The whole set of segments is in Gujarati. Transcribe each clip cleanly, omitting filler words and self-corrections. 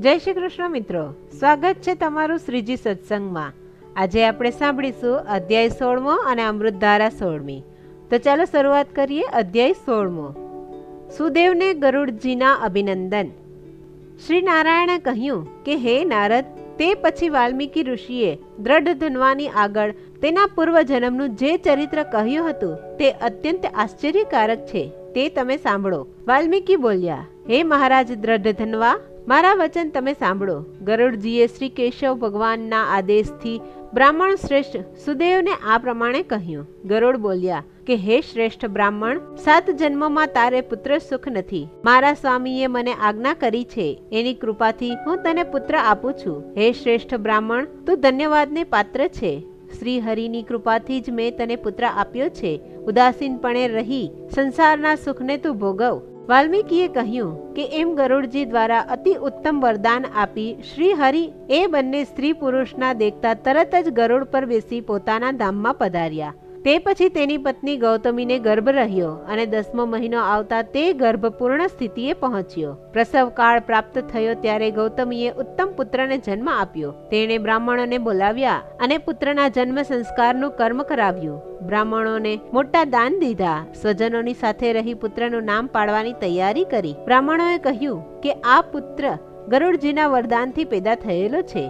જય શ્રી કૃષ્ણ મિત્રો, સ્વાગત છે તમારું શ્રીજી સત્સંગમાં। આજે આપણે સાંભળીશું અધ્યાય 16મો અને અમૃતધારા 16મી। તો ચાલો શરૂઆત કરીએ। અધ્યાય 16મો। સુદેવને ગરુડજીના અભિનંદન। શ્રી નારાયણે કહ્યું કે હે નારદ, તે પછી વાલ્મીકી ઋષિએ દ્રઢ ધનવાની આગળ તેના પૂર્વજન્મનું જે ચરિત્ર કહ્યું હતું તે અત્યંત આશ્ચર્યકારક છે, તે તમે સાંભળો। વાલ્મીકી બોલ્યા, હે મહારાજ દ્રઢ ધનવા, મારા વચન તમે સાંભળો। ગરુડજીએ શ્રી કેશવ ભગવાનના આદેશથી બ્રાહ્મણ શ્રેષ્ઠ સુદેવને આ પ્રમાણે કહ્યું। ગરુડ બોલ્યા કે હે શ્રેષ્ઠ બ્રાહ્મણ, 7 જન્મમાં તારે પુત્ર સુખ નથી। મારા સ્વામીએ મને આજ્ઞા કરી છે, એની કૃપાથી હું તને પુત્ર આપું છું। હે શ્રેષ્ઠ બ્રાહ્મણ, તું ધન્યવાદને પાત્ર છે। શ્રી હરિની કૃપાથી જ મેં તને પુત્ર આપ્યો છે। ઉદાસીનપણે રહી સંસારના સુખને તું ભોગવ। વાલ્મીકીએ કહ્યું કે એમ ગરુડજી દ્વારા અતિ ઉત્તમ વરદાન આપી શ્રી હરિ એ બંને સ્ત્રી પુરુષના દેખતા તરત જ ગરુડ પર બેસી પોતાના ધામમાં પધાર્યા। તે પછી તેની પત્ની ગૌતમીને ગર્ભ રહ્યો અને 10મો મહિનો આવતા તે ગર્ભ પૂર્ણ સ્થિતિએ પહોંચ્યો। પ્રસવ કાળ પ્રાપ્ત થયો ત્યારે ગૌતમીએ ઉત્તમ પુત્રને જન્મ આપ્યો। તેણે બ્રાહ્મણોને બોલાવ્યા અને પુત્રના જન્મ સંસ્કારનું કર્મ કરાવ્યું। બ્રાહ્મણોને મોટા દાન દીધા। સ્વજનોની સાથે રહી પુત્રનું નામ પાડવાની તૈયારી કરી। બ્રાહ્મણોએ કહ્યું કે આ પુત્ર ગરુડજીના વરદાનથી પેદા થયેલો છે,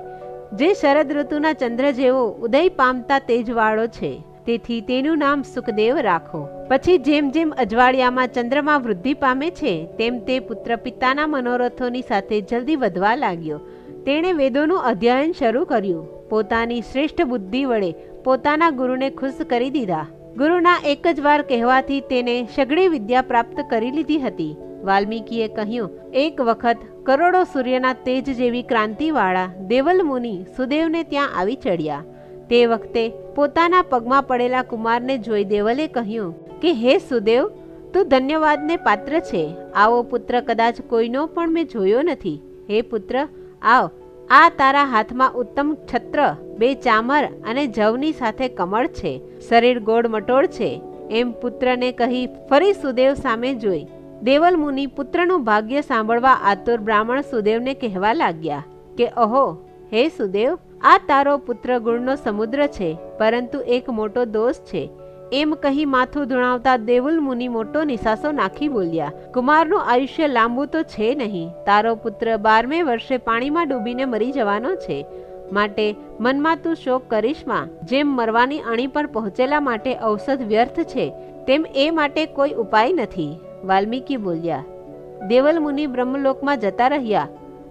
જે શરદ ઋતુના ચંદ્ર જેવો ઉદય પામતા તેજવાળો છે, તેથી તેનું નામ સુખદેવ રાખો। પછી જેમ જેમ અજવાળિયામાં ચંદ્રમાં વૃદ્ધિ પામે છે તેમ તે પુત્ર પિતાના મનોરથોની સાથે જલ્દી વધવા લાગ્યો। તેણે વેદોનું અધ્યયન શરૂ કર્યું। પોતાની શ્રેષ્ઠ બુદ્ધિ વડે પોતાના ગુરુને ખુશ કરી દીધા। ગુરુના એક જ વાર કહેવાથી તેને સઘળી વિદ્યા પ્રાપ્ત કરી લીધી હતી। વાલ્મીકીએ કહ્યું, એક વખત કરોડો સૂર્યના તેજ જેવી ક્રાંતિવાળા દેવલ મુનિ સુદેવને ત્યાં આવી ચડ્યા। તે વખતે પોતાના પગમાં પડેલા કુમારને જોઈ દેવલે કહ્યું કે હે સુદેવ, તું ધન્યવાદને પાત્ર છે। આવો પુત્ર કદાચ કોઈનો પણ મેં જોયો નથી। હે પુત્ર, આવ, આ તારા હાથમાં ઉત્તમ છત્ર, 2 ચામર અને જવની સાથે કમળ છે। શરીર ગોળ મટોળ છે। એમ પુત્રને કહી ફરી સુદેવ સામે જોઈ દેવલ મુનિ પુત્રનું ભાગ્ય સાંભળવા આતુર બ્રાહ્મણ સુદેવને કહેવા લાગ્યા કે ઓહો, હે સુદેવ, આ તારો પુત્ર ગુણનો સમુદ્ર છે, પરંતુ એક મોટો દોષ છે। એમ કહી માથું ધુણાવતા દેવલ મુનિ મોટો નિસાસો નાખી બોલ્યા, કુમારનું આયુષ્ય લાંબુ તો છે નહીં। તારો પુત્ર 12મે વર્ષે પાણીમાં ડૂબીને મરી જવાનો છે, માટે મનમાં તું શોક કરીશમાં। જેમ મરવાની અણી પર પહોંચેલા માટે ઔષધ વ્યર્થ છે, તેમ એ માટે કોઈ ઉપાય નથી। વાલ્મીકી બોલ્યા। દેવલ મુનિ બ્રહ્મલોકમાં જતા રહ્યા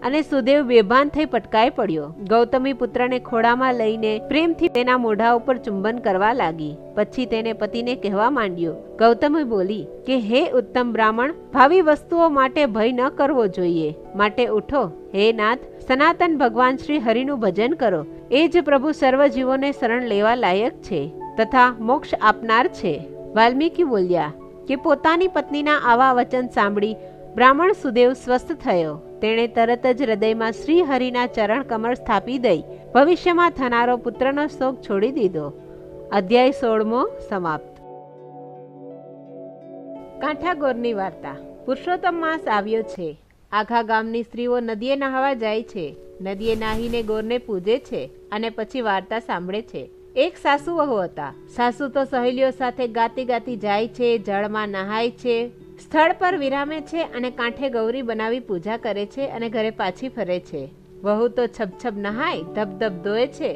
અને સુદેવ બેભાન થઈ પટકાઈ પડ્યો। ગૌતમી પુત્રને ખોળામાં લઈને પ્રેમથી તેના મોઢા ઉપર ચુંબન કરવા લાગી। પછી તેને પતિને કહેવા માંડ્યો। ગૌતમી બોલી કે હે ઉત્તમ બ્રાહ્મણ, ભાવિ વસ્તુઓ માટે ભય ન કરવો જોઈએ, માટે ઉઠો। હે નાથ, સનાતન ભગવાન શ્રી હરિનું ભજન કરો, એ જ પ્રભુ સર્વ જીવોને શરણ લેવા લાયક છે તથા મોક્ષ આપનાર છે। વાલ્મીકી બોલ્યા કે પોતાની પત્નીના આવા વચન સાંભળી બ્રાહ્મણ સુદેવ સ્વસ્થ થયો। તેણે તરત જ હૃદયમાં શ્રી હરિના ચરણ કમળ સ્થાપી દઈ ભવિષ્યમાં થનારો પુત્રનો શોક છોડી દીધો। અધ્યાય 16મો સમાપ્ત। કાંઠાગોરની વાર્તા। પુરુષોત્તમ માસ આવ્યો છે। આખા ગામની સ્ત્રીઓ નદીએ નહાવા જાય છે। નદીએ નાહીને ગોરને પૂજે છે અને પછી વાર્તા સાંભળે છે। એક સાસુ વહુ હતા। સાસુ તો સહેલીઓ સાથે ગાતી ગાતી જાય છે, જળમાં નહાય છે, સ્થળ પર વિરામે છે અને કાંઠે ગૌરી બનાવી પૂજા કરે છે અને ઘરે પાછી ફરે છે। વહુ તો છબછબ નહાય, ધબ ધબ ધોય છે।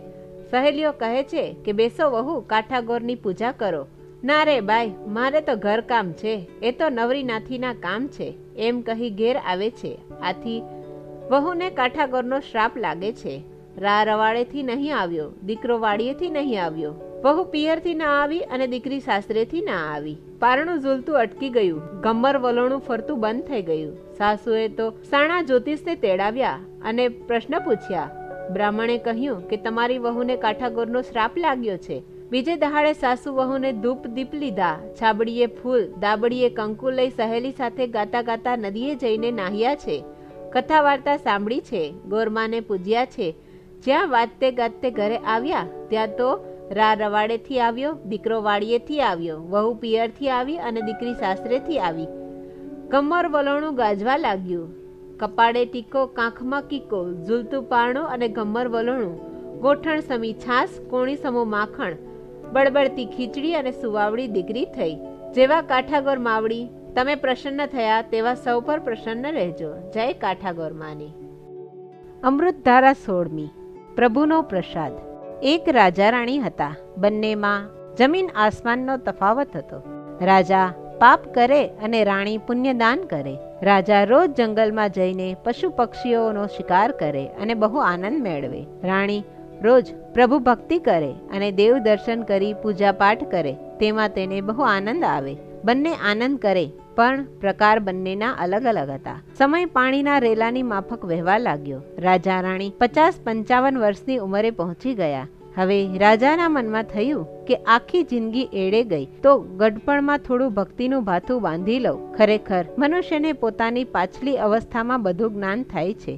સહેલીઓ કહે છે કે બેસો વહુ, કાંઠાગોરની પૂજા કરો। ના રે બાઈ, મારે તો ઘર કામ છે, એ તો નવરી નાથીના કામ છે, એમ કહી ઘેર આવે છે। આથી વહુને કાંઠાગોરનો શ્રાપ લાગે છે। રા રવાડેથી નહીં આવ્યો, દીકરો વાડીએથી નહીં આવ્યો, વહુ પિયરથી ના આવી અને દીકરી સાસરેથી ના આવી। પારણું ઝૂલતું અટકી ગયું, ગમ્મર વલોણું ફરતું બંધ થઈ ગયું। સાસુએ તો સાણા જ્યોતિષને તેડાવ્યા અને પ્રશ્ન પૂછ્યા। બ્રાહ્મણે કહ્યું કે તમારી વહુને કાંઠાગોરનો શ્રાપ લાગ્યો છે। બીજે દહાડે સાસુ વહુને ધૂપ દીપ લીધા, છાબડીએ ફૂલ, દાબડીએ કંકુ લઈ સહેલી સાથે ગાતા ગાતા નદીએ જઈને નાહ્યા છે। કથા વાર્તા સાંભળી છે, ગોરમાને પૂજ્યા છે। જ્યાં વાજતે ગાજતે ઘરે આવ્યા ત્યાં તો રા રવાડેથી આવ્યો, દીકરો વાડીએથી આવ્યો, વહુ પિયરથી આવી અને દીકરી સાસરેથી આવી। કમર વલોણું ગાજવા લાગ્યું। કપાળે ટીકો, કાંખમાં કીકો, ઝૂલતું પારણું અને ગમ્મર વલોણું, ગોઠણ સમી છાસ, કોણી સમો માખણ, બળબડતી ખીચડી અને સુવાવડી દીકરી થઈ. જેવા કાઠાગોર માવડી તમે પ્રસન્ન થયા તેવા સૌ પર પ્રસન્ન રહેજો. જય કાઠાગોર માની. અમૃતધારા 16મી. પ્રભુનો પ્રસાદ. એક રાજા રાણી હતા. બંનેમાં જમીન આસમાનનો તફાવત હતો. રાજા પાપ કરે અને રાણી પુણ્યદાન કરે. રાજા રોજ જંગલમાં જઈને પશુ પક્ષીઓનો શિકાર કરે અને બહુ આનંદ મેળવે. રાણી રોજ પ્રભુ ભક્તિ કરે અને દેવ દર્શન કરી પૂજા પાઠ કરે. તેમાં તેને બહુ આનંદ આવે. બંને આનંદ કરે, પણ પ્રકાર બંનેના અલગ અલગ હતા. સમય પાણીના રેલાની માફક વહેવા લાગ્યો. રાજા રાણી 50-55 વર્ષની ઉંમરે પહોંચી ગયા. હવે રાજાના મનમાં થયું કે આખી જિંદગી એળે ગઈ તો ગડપણમાં થોડું ભક્તિનું ભાથું બાંધી લઉં. ખરેખર મનુષ્યને પોતાની પાછલી અવસ્થામાં બધું જ્ઞાન થાય છે.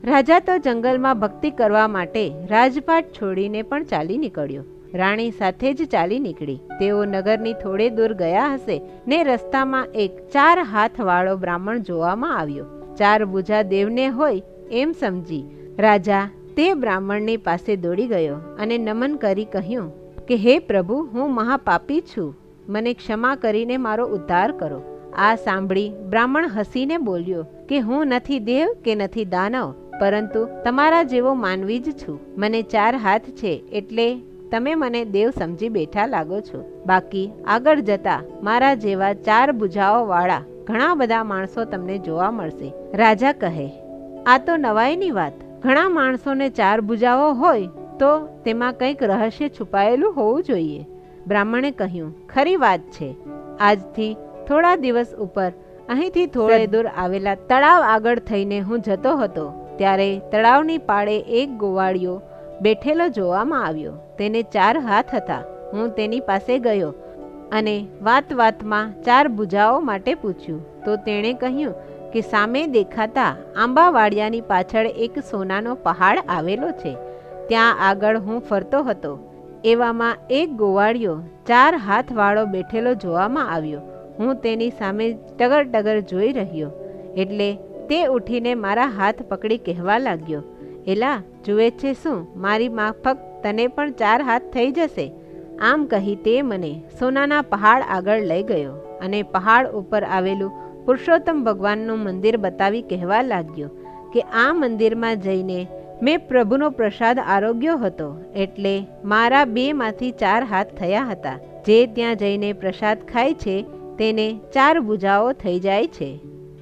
રાજા તો જંગલમાં ભક્તિ કરવા માટે રાજપાટ છોડીને પણ ચાલી નીકળ્યો. રાણી સાથે જ ચાલી નીકળી. તેઓ નગરની થોડે દૂર ગયા હશે ને રસ્તામાં એક 4 હાથ વાળો બ્રાહ્મણ જોવામાં આવ્યો. 4 ભુજા દેવને હોય એમ સમજી રાજા તે બ્રાહ્મણની પાસે દોડી ગયો અને નમન કરી કહ્યું કે હે પ્રભુ, હું મહાપાપી છું, મને ક્ષમા કરીને મારો ઉદ્ધાર કરો. આ સાંભળી બ્રાહ્મણ હસીને બોલ્યો કે હું નથી દેવ કે નથી દાનવ, પરંતુ તમારા જેવો માનવી જ છું. મને 4 હાથ છે એટલે તમે મને દેવ સમજી બેઠા લાગો છો. બાકી આગળ જતા મારા જેવા 4 ભુજાઓ વાળા ઘણા બધા માણસો તમને જોવા મળશે. રાજા કહે, આ તો નવાઈની વાત. ઘણા માણસોને 4 ભુજાઓ હોય તો તેમાં કંઈક રહસ્ય છુપાયેલું હોવું જોઈએ. બ્રાહ્મણે કહ્યું, ખરી વાત છે. આજથી થોડા દિવસ ઉપર અહીંથી થોડે દૂર આવેલા તળાવ આગળ થઈને હું જતો હતો ત્યારે તળાવની પાળે એક ગોવાળિયો બેઠેલો જોવામાં આવ્યો. તેને 4 હાથ હતા. હું તેની પાસે ગયો અને વાતમાં 4 ભુજાઓ માટે પૂછ્યું તો તેણે કહ્યું કે સામે દેખાતા આંબાવાડિયાની પાછળ એક સોનાનો પહાડ આવેલો છે. ત્યાં આગળ હું ફરતો હતો. એવામાં એક ગોવાળિયો 4 હાથ વાળો બેઠેલો જોવામાં આવ્યો. હું તેની સામે ટગર ટગર જોઈ રહ્યો એટલે તે ઉઠીને મારા હાથ પકડી કહેવા લાગ્યો, એલા જુએ છે શું, મારી માફક તને પણ 4 હાથ થઈ જશે. આમ કહી તે મને સોનાના પહાડ આગળ લઈ ગયો અને પહાડ ઉપર આવેલું પુરુષોત્તમ ભગવાનનું મંદિર બતાવી કહેવા લાગ્યો કે આ મંદિરમાં જઈને મેં પ્રભુનો પ્રસાદ આરોગ્યો હતો એટલે મારા 2માંથી 4 હાથ થયા હતા. જે ત્યાં જઈને પ્રસાદ ખાય છે તેને 4 ભુજાઓ થઈ જાય છે.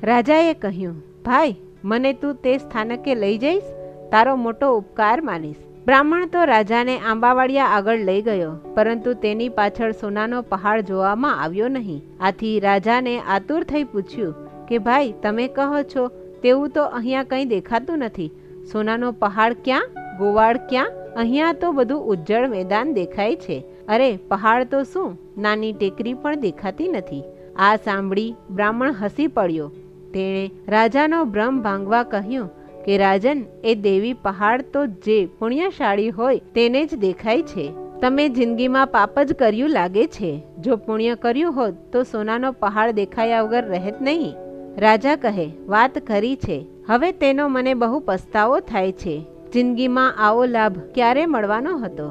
રાજાએ કહ્યું, ભાઈ મને તું તે સ્થાનકે લઈ જઈશ, તારો મોટો ઉપકાર માનીશ. બ્રાહ્મણ તો રાજાને આંબાવાડિયા આગળ લઈ ગયો, પરંતુ તેની પાછળ સોનાનો પહાડ જોવામાં આવ્યો નહીં. આથી રાજાને આતુર થઈ પૂછ્યું કે ભાઈ તમે કહો છો તેવું તો અહીંયા કંઈ દેખાતું નથી. સોનાનો પહાડ ક્યાં? ગોવાળ ક્યાં? અહીંયા તો બધું ઉજ્જળ મેદાન દેખાય છે. અરે પહાડ તો શું, નાની ટેકરી પણ દેખાતી નથી. આ સાંભળી બ્રાહ્મણ હસી પડ્યો. તેણે રાજાનો ભ્રમ ભાંગવા કહ્યું કે રાજન, એ દેવી પહાડ તો જે પુણ્યશાળી હોય તેને જ દેખાય છે. તમે જિંદગીમાં પાપ જ કર્યું લાગે છે. જો પુણ્ય કર્યું હોત તો સોનાનો પહાડ દેખાયા વગર રહેત નહીં. રાજા કહે, વાત ખરી છે. હવે તેનો મને બહુ પસ્તાવો થાય છે. જિંદગીમાં આવો લાભ ક્યારે મળવાનો હતો?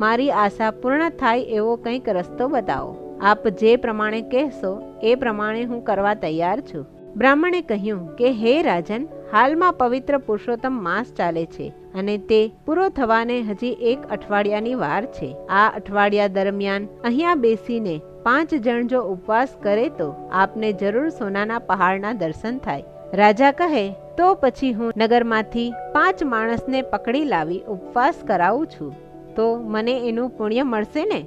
મારી આશા પૂર્ણ થાય એવો કંઈક રસ્તો બતાવો. આપ જે પ્રમાણે કહેશો એ પ્રમાણે હું કરવા તૈયાર છું. બ્રાહ્મણે કહ્યું કે હે રાજન, હાલમાં પવિત્ર પુરુષોત્તમ માસ ચાલે છે અને તે પૂરો થવાને હજી 1 અઠવાડિયાની વાર છે. આ અઠવાડિયા દરમિયાન અહીંયા બેસીને 5 જણ જો ઉપવાસ કરે તો આપને જરૂર સોનાના પહાડના દર્શન થાય. રાજા કહે, તો પછી હું નગરમાંથી 5 માણસને પકડી લાવી ઉપવાસ કરાવું છું તો મને એનું પુણ્ય મળશે ને?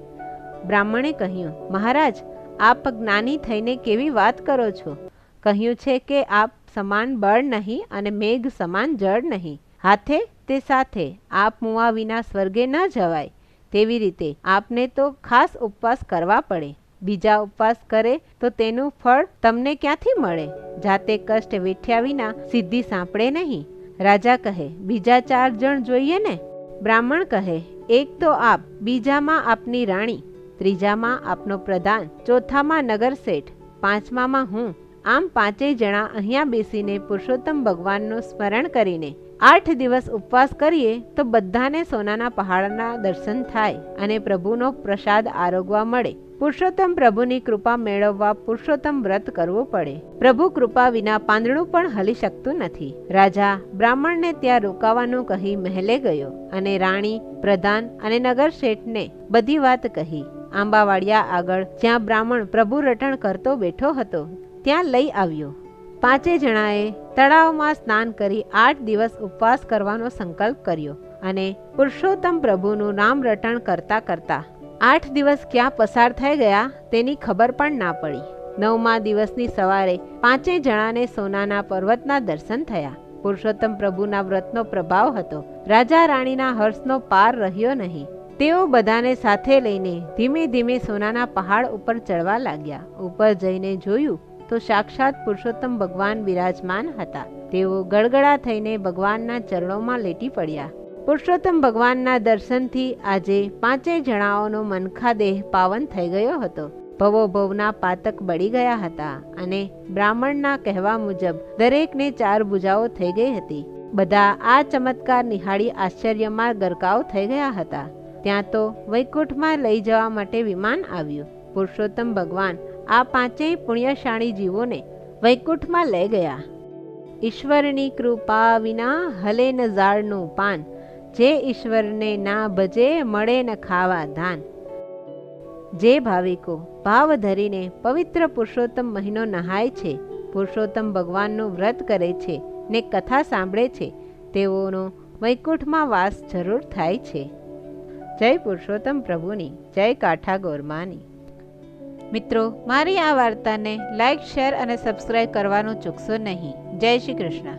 બ્રાહ્મણે કહ્યું, મહારાજ આપ જ્ઞાની થઈને કેવી વાત કરો છો? કહ્યું છે કે આપ સમાન બળ નહીં અને મેઘ સમાન જળ નહીં. હાથે તે સાથે આપ મુવા વિના સ્વર્ગે ન જવાય. તેવી રીતે આપને તો ખાસ ઉપવાસ કરવા પડે. બીજા ઉપવાસ કરે તો તેનું ફળ તમને ક્યાંથી મળે? જાતે કષ્ટ વેઠ્યા વિના સિદ્ધિ સાંપડે નહીં. રાજા કહે, બીજા 4 જણ જોઈએ ને? બ્રાહ્મણ કહે, એક તો આપ, બીજામાં આપની રાણી, ત્રીજામાં આપનો પ્રધાન, ચોથામાં નગર શેઠ, પાંચમામાં હું આમ પાંચેય જણા અહીંયા બેસીને પુરુષોત્તમ ભગવાનનું સ્મરણ કરીને 8 દિવસ ઉપવાસ કરીએ તો બધાને સોનાના પહાડના દર્શન થાય અને પ્રભુનો પ્રસાદ આરોગવા મળે. પુરુષોત્તમ પ્રભુની કૃપા મેળવવા પુરુષોત્તમ વ્રત કરવું પડે. પ્રભુ કૃપા વિના પાંદડું પણ હલી શકતું નથી. રાજા બ્રાહ્મણને ત્યાં રોકાવાનું કહી મહેલે ગયો અને રાણી, પ્રધાન અને નગર શેઠને બધી વાત કહી. આંબાવાડિયા આગળ જ્યાં બ્રાહ્મણ પ્રભુ રટણ કરતો બેઠો હતો ત્યાં લઈ આવ્યો. પાંચે જણાએ તળાવમાં સ્નાન કરી 8 દિવસ ઉપવાસ કરવાનો સંકલ્પ કર્યો અને પુરુષોત્તમ પ્રભુનું નામ રટણ કરતા કરતા 8 દિવસ ક્યાં પસાર થઈ ગયા તેની ખબર પણ ના પડી. 9મા દિવસની સવારે પાંચે જણાને સોનાના પર્વતના દર્શન થયા. પુરુષોત્તમ પ્રભુના વ્રતનો પ્રભાવ હતો. રાજા રાણીના હર્ષનો પાર રહ્યો નહીં. તેઓ બધાને સાથે લઈને ધીમે ધીમે સોનાના પહાડ ઉપર ચડવા લાગ્યા. ઉપર જઈને જોયું તો સાક્ષાત પુરુષોત્તમ ભગવાન બિરાજમાન હતા. તેઓ ગળગળા થઈને ભગવાનના ચરણોમાં લેટી પડ્યા. પુરુષોત્તમ ભગવાનના દર્શનથી આજે પાંચેય જણાઓનો મનખા દેહ પાવન થઈ ગયો હતો. ભવો ભવના પાતક બળી ગયા હતા અને બ્રાહ્મણના કહેવા મુજબ દરેકને 4 ભુજાઓ થઈ ગઈ હતી. બધા આ ચમત્કાર નિહાળી આશ્ચર્યમાં ગરકાવ થઈ ગયા હતા. ત્યાં તો વૈકુંઠમાં લઈ જવા માટે વિમાન આવ્યું. પુરુષોત્તમ ભગવાન આ પાંચેય પુણ્યશાળી જીવોને વૈકુંઠમાં લઈ ગયા. ઈશ્વરની કૃપા વિના હલે ન ઝાડનું પાન, જે ઈશ્વરને ના ભજે મળે ન ખાવા ધાન. જે ભાવિકો ભાવ ધરીને પવિત્ર પુરુષોત્તમ મહિનો નહાય છે, પુરુષોત્તમ ભગવાનનું વ્રત કરે છે ને કથા સાંભળે છે, તેઓનો વૈકુંઠમાં વાસ જરૂર થાય છે. જય પુરુષોત્તમ પ્રભુની, જય કાઠા ગોરમાની. મિત્રો, મારી આ વાર્તાને લાઈક, શેર અને સબસ્ક્રાઈબ કરવાનું ચૂકશો નહીં. જય શ્રી કૃષ્ણ.